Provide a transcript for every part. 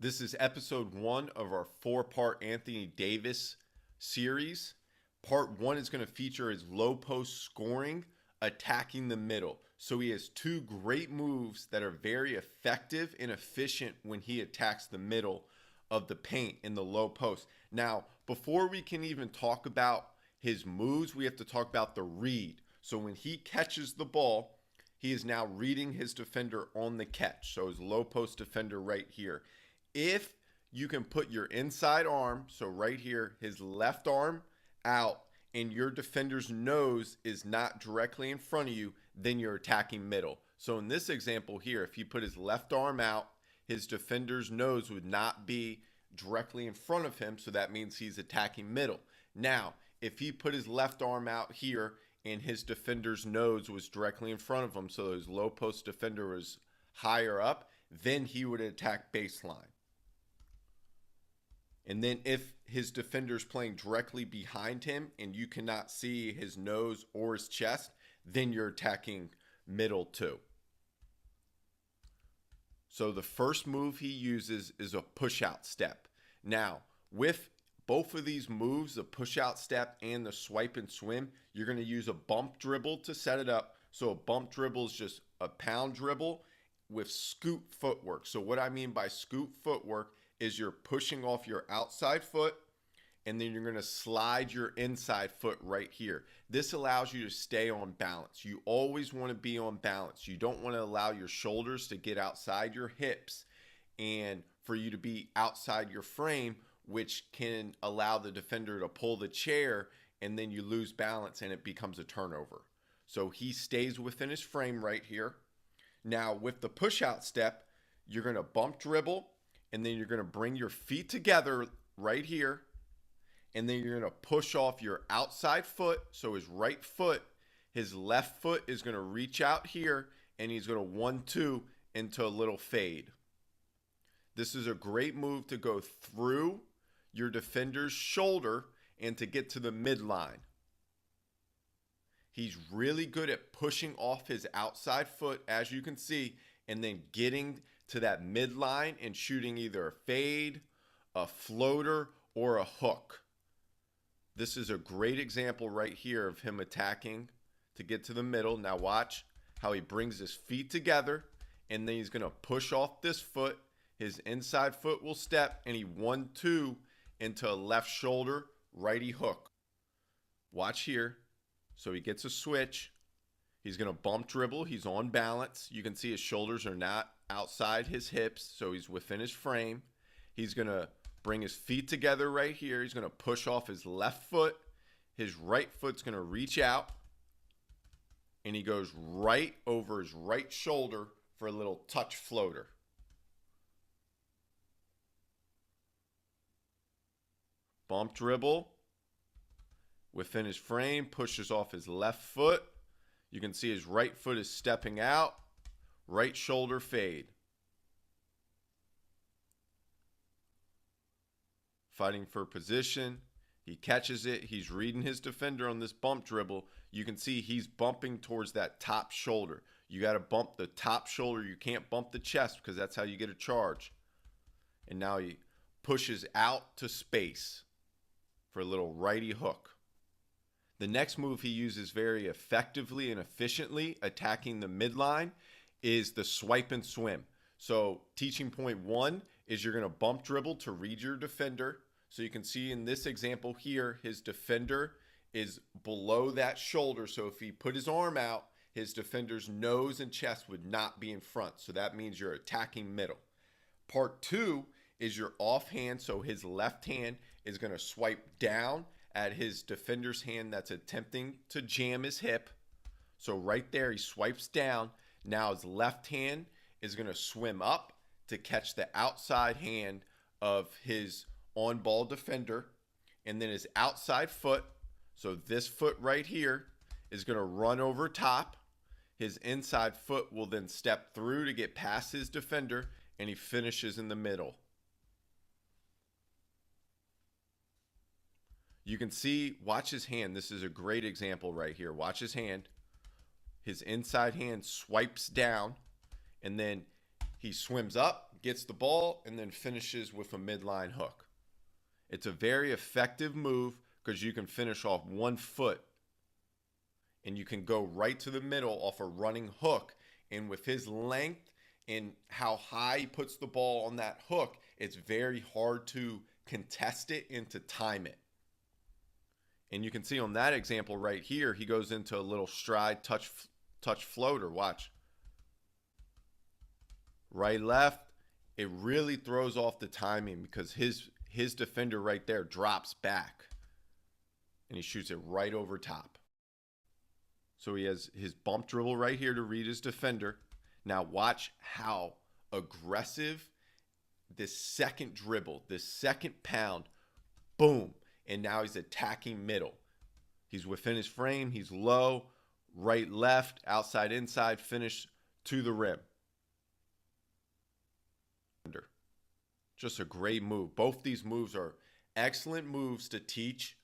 This is episode 1 of our 4-part Anthony Davis series. Part 1 is going to feature his low post scoring, attacking the middle. So he has two great moves that are very effective and efficient when he attacks the middle of the paint in the low post. Now, before we can even talk about his moves, we have to talk about the read. So when he catches the ball, he is now reading his defender on the catch. So his low post defender right here. If you can put your inside arm, so right here, his left arm out, and your defender's nose is not directly in front of you, then you're attacking middle. So in this example here, if he put his left arm out, his defender's nose would not be directly in front of him, so that means he's attacking middle. Now, if he put his left arm out here and his defender's nose was directly in front of him, so his low post defender was higher up, then he would attack baseline. And then if his defender's playing directly behind him and you cannot see his nose or his chest, then you're attacking middle too. So the first move he uses is a push-out step. Now, with both of these moves, the push-out step and the swipe and swim, you're going to use a bump dribble to set it up. So a bump dribble is just a pound dribble with scoot footwork. So what I mean by scoot footwork is you're pushing off your outside foot and then you're going to slide your inside foot right here. This allows you to stay on balance. You always want to be on balance. You don't want to allow your shoulders to get outside your hips and for you to be outside your frame, which can allow the defender to pull the chair and then you lose balance and it becomes a turnover. So he stays within his frame right here. Now with the push out step, you're going to bump dribble and then you're going to bring your feet together right here. And then you're going to push off your outside foot. So his right foot, his left foot is going to reach out here and he's going to 1-2 into a little fade. This is a great move to go through your defender's shoulder and to get to the midline. He's really good at pushing off his outside foot, as you can see, and then getting to that midline and shooting either a fade, a floater, or a hook. This is a great example right here of him attacking to get to the middle. Now watch how he brings his feet together and then he's going to push off this foot. His inside foot will step and he 1-2 into a left shoulder righty hook. Watch here. So he gets a switch. He's going to bump dribble. He's on balance. You can see his shoulders are not outside his hips, so he's within his frame. He's going to bring his feet together right here. He's going to push off his left foot. His right foot's going to reach out, and he goes right over his right shoulder for a little touch floater. Bump dribble. Within his frame, pushes off his left foot. You can see his right foot is stepping out. Right shoulder fade. Fighting for position. He catches it. He's reading his defender on this bump dribble. You can see he's bumping towards that top shoulder. You got to bump the top shoulder. You can't bump the chest because that's how you get a charge. And now he pushes out to space for a little righty hook. The next move he uses very effectively and efficiently attacking the midline is the swipe and swim. So teaching point 1 is you're going to bump dribble to read your defender. So you can see in this example here, his defender is below that shoulder. So if he put his arm out, his defender's nose and chest would not be in front. So that means you're attacking middle. Part 2 is your offhand. So his left hand is going to swipe down at his defender's hand that's attempting to jam his hip. So right there, he swipes down. Now his left hand is going to swim up to catch the outside hand of his on-ball defender. And then his outside foot, so this foot right here, is going to run over top. His inside foot will then step through to get past his defender, and he finishes in the middle. You can see, watch his hand. This is a great example right here. Watch his hand. His inside hand swipes down, and then He swims up, gets the ball, and then finishes with a midline hook. It's a very effective move because you can finish off 1 foot and you can go right to the middle off a running hook. And with his length and how high he puts the ball on that hook, it's very hard to contest it and to time it. And you can see on that example right here, he goes into a little stride touch floater. Watch. Right, left. It really throws off the timing because his defender right there drops back and he shoots it right over top. So he has his bump dribble right here to read his defender. Now watch how aggressive this second dribble, this second pound, boom. And now he's attacking middle. He's within his frame. He's low, right, left, outside, inside, finish to the rim. Just a great move. Both these moves are excellent moves to teach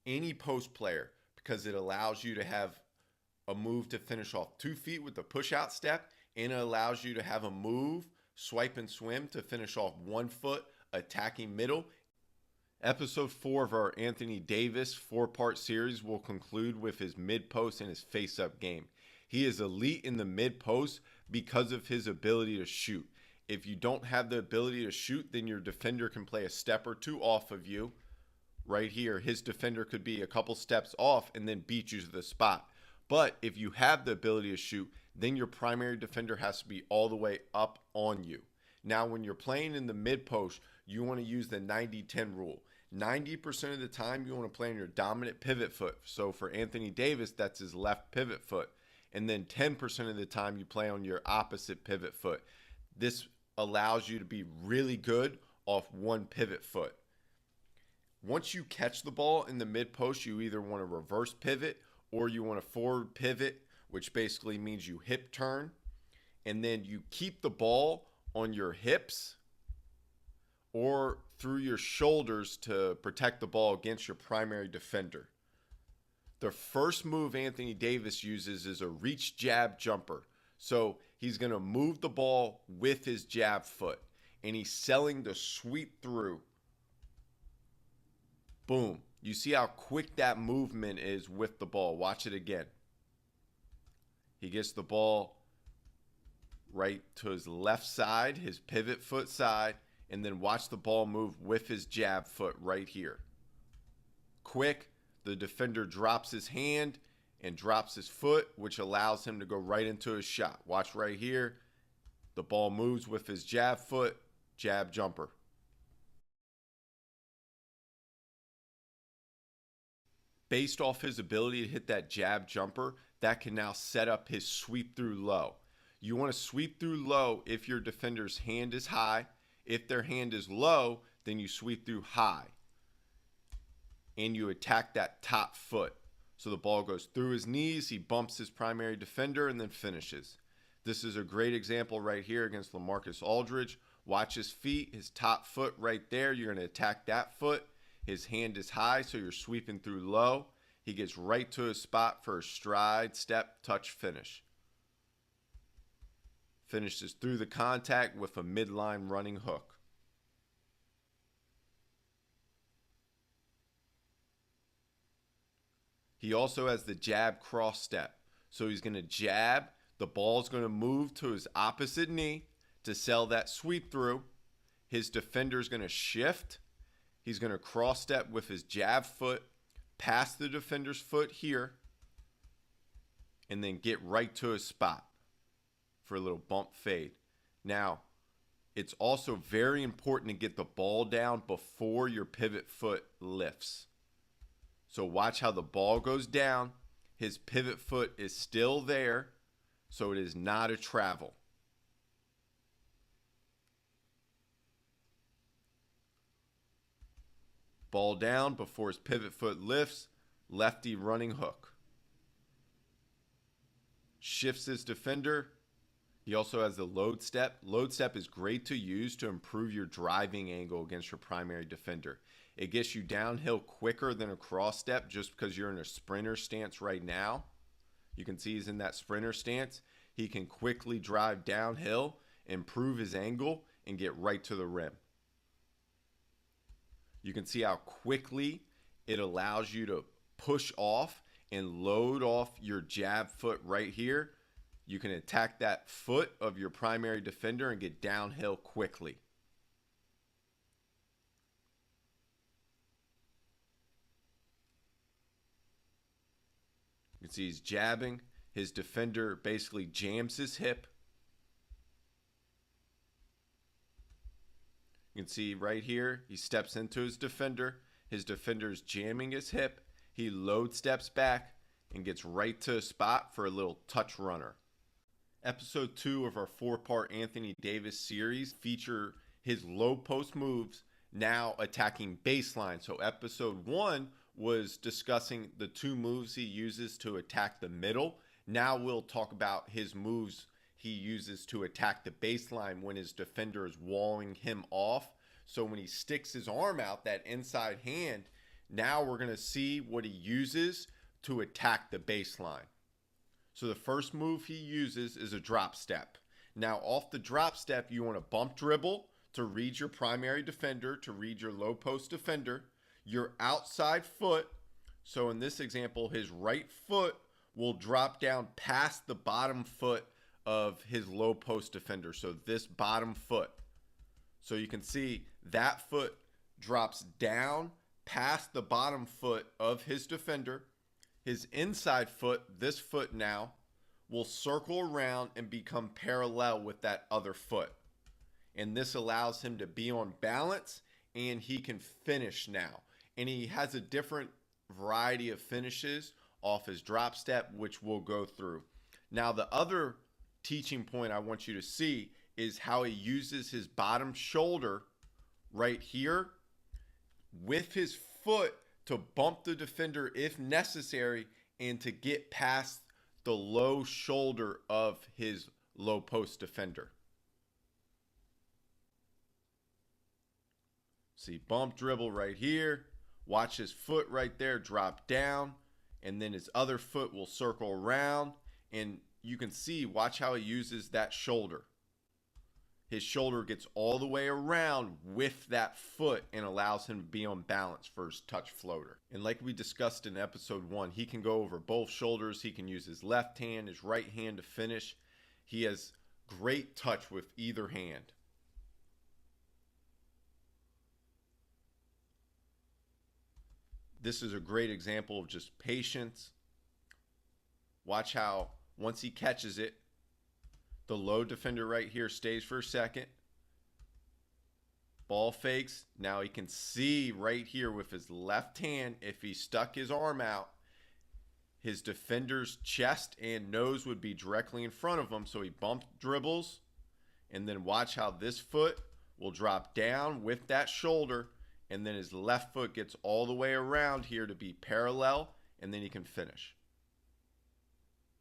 any post player because it allows you to have a move to finish off 2 feet with the push out step, and it allows you to have a move, swipe and swim, to finish off 1 foot attacking middle. Episode 4 of our Anthony Davis 4-part series will conclude with his mid-post and his face-up game. He is elite in the mid-post because of his ability to shoot. If you don't have the ability to shoot, then your defender can play a step or two off of you. Right here, his defender could be a couple steps off and then beat you to the spot. But if you have the ability to shoot, then your primary defender has to be all the way up on you. Now, when you're playing in the mid-post, you want to use the 90-10 rule. 90% of the time, you want to play on your dominant pivot foot. So for Anthony Davis, that's his left pivot foot. And then 10% of the time, you play on your opposite pivot foot. This allows you to be really good off one pivot foot. Once you catch the ball in the mid-post, you either want to reverse pivot or you want to forward pivot, which basically means you hip turn. And then you keep the ball on your hips or through your shoulders to protect the ball against your primary defender. The first move Anthony Davis uses is a reach jab jumper. So he's going to move the ball with his jab foot, and he's selling the sweep through. Boom. You see how quick that movement is with the ball. Watch it again. He gets the ball right to his left side, his pivot foot side, and then watch the ball move with his jab foot right here. Quick. The defender drops his hand and drops his foot, which allows him to go right into his shot. Watch right here. The ball moves with his jab foot, jab jumper. Based off his ability to hit that jab jumper, that can now set up his sweep through low. You want to sweep through low if your defender's hand is high. If their hand is low, then you sweep through high. And you attack that top foot. So the ball goes through his knees, he bumps his primary defender, and then finishes. This is a great example right here against LaMarcus Aldridge. Watch his feet, his top foot right there. You're going to attack that foot. His hand is high, so you're sweeping through low. He gets right to his spot for a stride, step, touch, finish. Finishes through the contact with a midline running hook. He also has the jab cross step. So he's going to jab. The ball's going to move to his opposite knee to sell that sweep through. His defender's going to shift. He's going to cross step with his jab foot, past the defender's foot here, and then get right to his spot for a little bump fade. Now, it's also very important to get the ball down before your pivot foot lifts. So watch how the ball goes down. His pivot foot is still there, so it is not a travel. Ball down before his pivot foot lifts, lefty running hook. Shifts his defender. He also has the load step. Load step is great to use to improve your driving angle against your primary defender. It gets you downhill quicker than a cross step just because you're in a sprinter stance right now. You can see he's in that sprinter stance. He can quickly drive downhill, improve his angle, and get right to the rim. You can see how quickly it allows you to push off and load off your jab foot right here. You can attack that foot of your primary defender and get downhill quickly. You can see he's jabbing. His defender basically jams his hip. You can see right here, he steps into his defender. His defender's jamming his hip. He load steps back and gets right to a spot for a little touch runner. Episode 2 of our 4-part Anthony Davis series feature his low post moves now attacking baseline. So episode 1 was discussing the 2 moves he uses to attack the middle. Now we'll talk about his moves he uses to attack the baseline when his defender is walling him off. So when he sticks his arm out, that inside hand, now we're going to see what he uses to attack the baseline. So the first move he uses is a drop step. Now off the drop step, you want to bump dribble to read your primary defender, to read your low post defender. Your outside foot, so in this example, his right foot will drop down past the bottom foot of his low post defender. So this bottom foot. So you can see that foot drops down past the bottom foot of his defender. His inside foot, this foot now, will circle around and become parallel with that other foot. And this allows him to be on balance, and he can finish now. And he has a different variety of finishes off his drop step, which we'll go through. Now, the other teaching point I want you to see is how he uses his bottom shoulder right here with his foot to bump the defender if necessary and to get past the low shoulder of his low post defender. See, bump dribble right here. Watch his foot right there drop down, and then his other foot will circle around, and you can see, watch how he uses that shoulder. His shoulder gets all the way around with that foot and allows him to be on balance for his touch floater. And like we discussed in episode 1, he can go over both shoulders. He can use his left hand, his right hand to finish. He has great touch with either hand. This is a great example of just patience. Watch how once he catches it, the low defender right here stays for a second. Ball fakes. Now he can see right here with his left hand, if he stuck his arm out, his defender's chest and nose would be directly in front of him. So he bump dribbles, and then watch how this foot will drop down with that shoulder, and then his left foot gets all the way around here to be parallel, and then he can finish.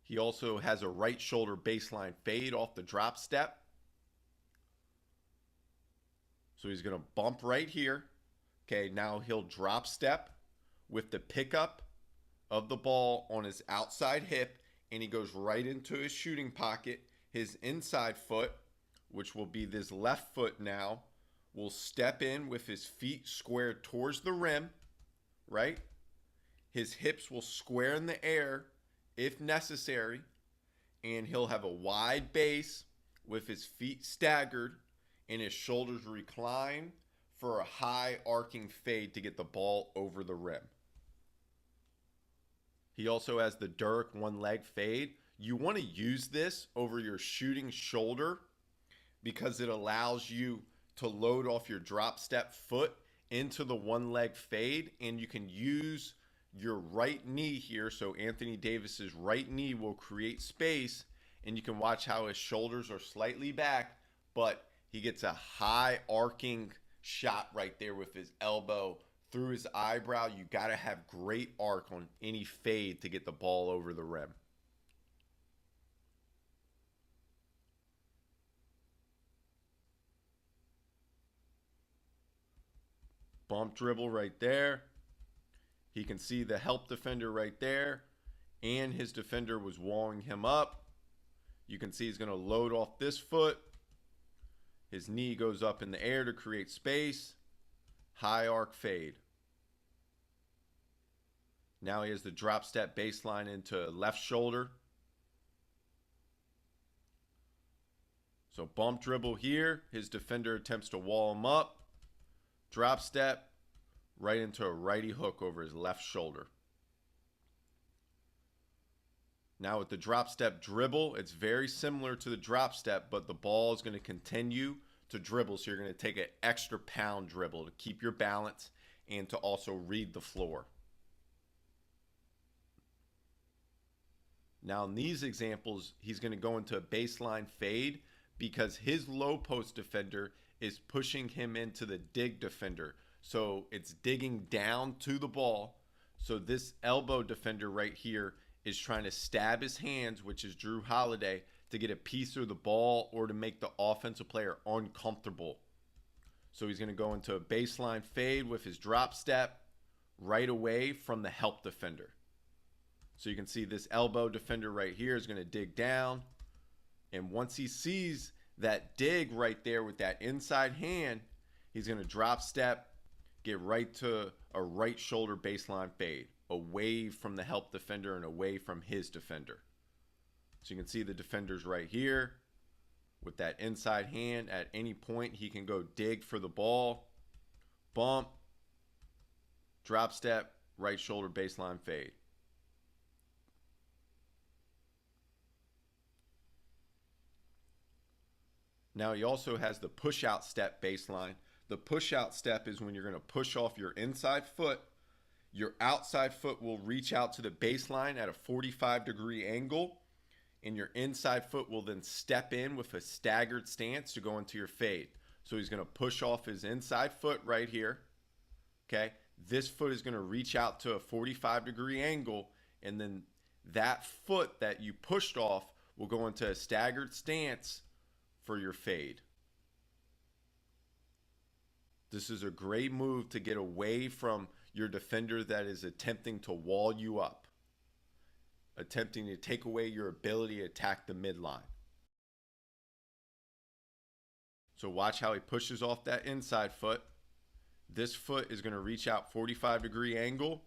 He also has a right shoulder baseline fade off the drop step. So he's going to bump right here. Okay, now he'll drop step with the pickup of the ball on his outside hip, and he goes right into his shooting pocket. His inside foot, which will be this left foot now, will step in with his feet squared towards the rim, right? His hips will square in the air if necessary, and he'll have a wide base with his feet staggered and his shoulders recline for a high arcing fade to get the ball over the rim. He also has the Dirk one leg fade. You want to use this over your shooting shoulder because it allows you to load off your drop step foot into the one leg fade, and you can use your right knee here. So Anthony Davis's right knee will create space, and you can watch how his shoulders are slightly back, but he gets a high arcing shot right there with his elbow through his eyebrow. You got to have great arc on any fade to get the ball over the rim. Bump dribble right there. He can see the help defender right there, and his defender was walling him up. You can see he's going to load off this foot, His knee goes up in the air to create space. High arc fade. Now he has the drop step baseline into left shoulder. So bump dribble here. His defender attempts to wall him up. Drop step right into a righty hook over his left shoulder. Now with the drop step dribble, it's very similar to the drop step, but the ball is going to continue to dribble. So you're going to take an extra pound dribble to keep your balance and to also read the floor. Now in these examples, he's going to go into a baseline fade because his low post defender is pushing him into the dig defender. So it's digging down to the ball. So this elbow defender right here is trying to stab his hands, which is Jrue Holiday, to get a piece of the ball or to make the offensive player uncomfortable. So he's going to go into a baseline fade with his drop step right away from the help defender. So you can see this elbow defender right here is going to dig down. And once he sees that dig right there with that inside hand, he's going to drop step, get right to a right shoulder baseline fade, away from the help defender and away from his defender. So you can see the defender's right here. With that inside hand, at any point, he can go dig for the ball, bump, drop step, right shoulder baseline fade. Now he also has the push out step baseline. The push out step is when you're going to push off your inside foot. Your outside foot will reach out to the baseline at a 45-degree angle, and your inside foot will then step in with a staggered stance to go into your fade. So he's going to push off his inside foot right here. Okay, this foot is going to reach out to a 45-degree angle, and then that foot that you pushed off will go into a staggered stance for your fade. This is a great move to get away from your defender that is attempting to wall you up, attempting to take away your ability to attack the midline. So watch how he pushes off that inside foot. This foot is going to reach out 45-degree angle.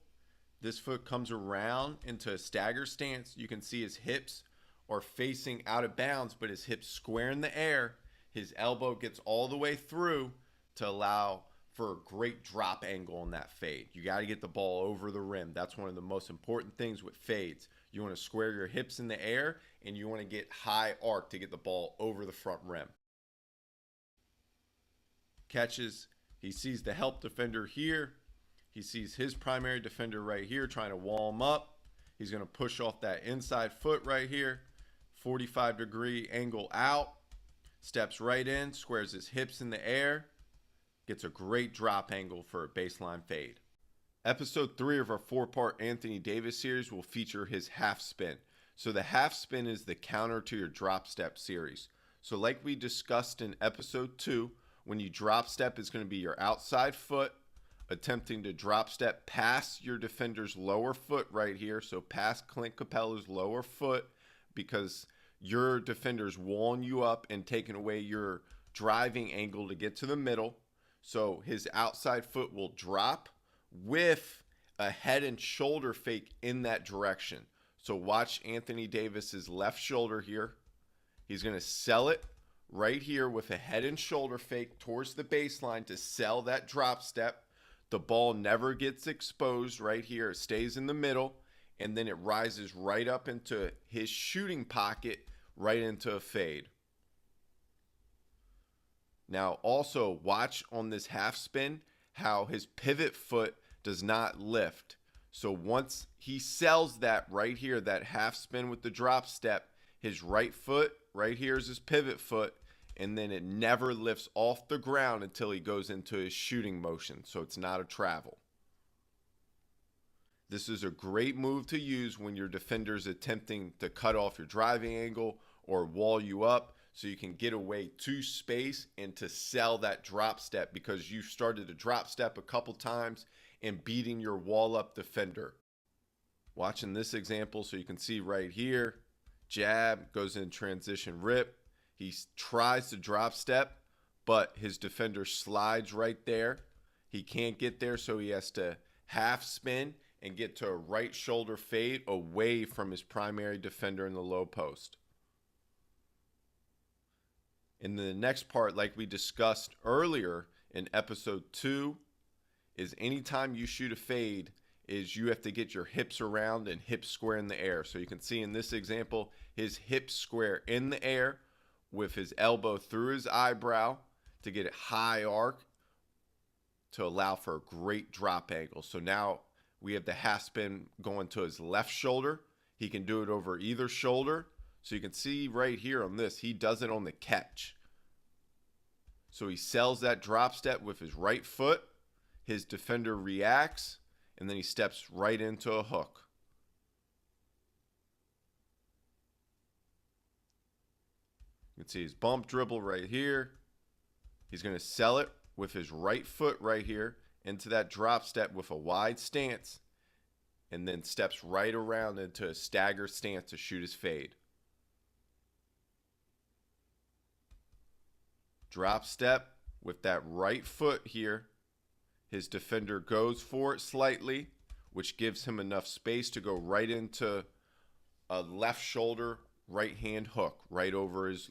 This foot comes around into a stagger stance. You can see his hips are facing out of bounds, but his hips square in the air. His elbow gets all the way through to allow for a great drop angle on that fade. You got to get the ball over the rim. That's one of the most important things with fades. You want to square your hips in the air, and you want to get high arc to get the ball over the front rim. Catches. He sees the help defender here. He sees his primary defender right here trying to wall him up. He's going to push off that inside foot right here. 45-degree angle out. Steps right in, squares his hips in the air. Gets a great drop angle for a baseline fade. Episode 3 of our 4-part Anthony Davis series will feature his half spin. So the half spin is the counter to your drop step series. So like we discussed in episode 2, when you drop step, it's going to be your outside foot attempting to drop step past your defender's lower foot right here. So past Clint Capella's lower foot, because your defender's walling you up and taking away your driving angle to get to the middle. So his outside foot will drop with a head and shoulder fake in that direction. So watch Anthony Davis's left shoulder here. He's going to sell it right here with a head and shoulder fake towards the baseline to sell that drop step. The ball never gets exposed right here. It stays in the middle, and then it rises right up into his shooting pocket, right into a fade. Now also watch on this half spin how his pivot foot does not lift. So once he sells that right here, that half spin with the drop step, his right foot right here is his pivot foot, and then it never lifts off the ground until he goes into his shooting motion. So it's not a travel. This is a great move to use when your defender's attempting to cut off your driving angle or wall you up, so you can get away to space and to sell that drop step because you started to drop step a couple times and beating your wall up defender. Watching this example, so you can see right here, jab, goes in transition rip. He tries to drop step, but his defender slides right there. He can't get there, so he has to half spin and get to a right shoulder fade away from his primary defender in the low post. In the next part, like we discussed earlier in episode 2, is anytime you shoot a fade, is you have to get your hips around and hips square in the air. So you can see in this example, his hips square in the air with his elbow through his eyebrow to get it high arc to allow for a great drop angle. So now we have the half spin going to his left shoulder. He can do it over either shoulder. So you can see right here on this, he does it on the catch. So he sells that drop step with his right foot. His defender reacts, and then he steps right into a hook. You can see his bump dribble right here. He's going to sell it with his right foot right here into that drop step with a wide stance, and then steps right around into a stagger stance to shoot his fade. Drop step with that right foot here. His defender goes for it slightly, which gives him enough space to go right into a left shoulder right hand hook right over his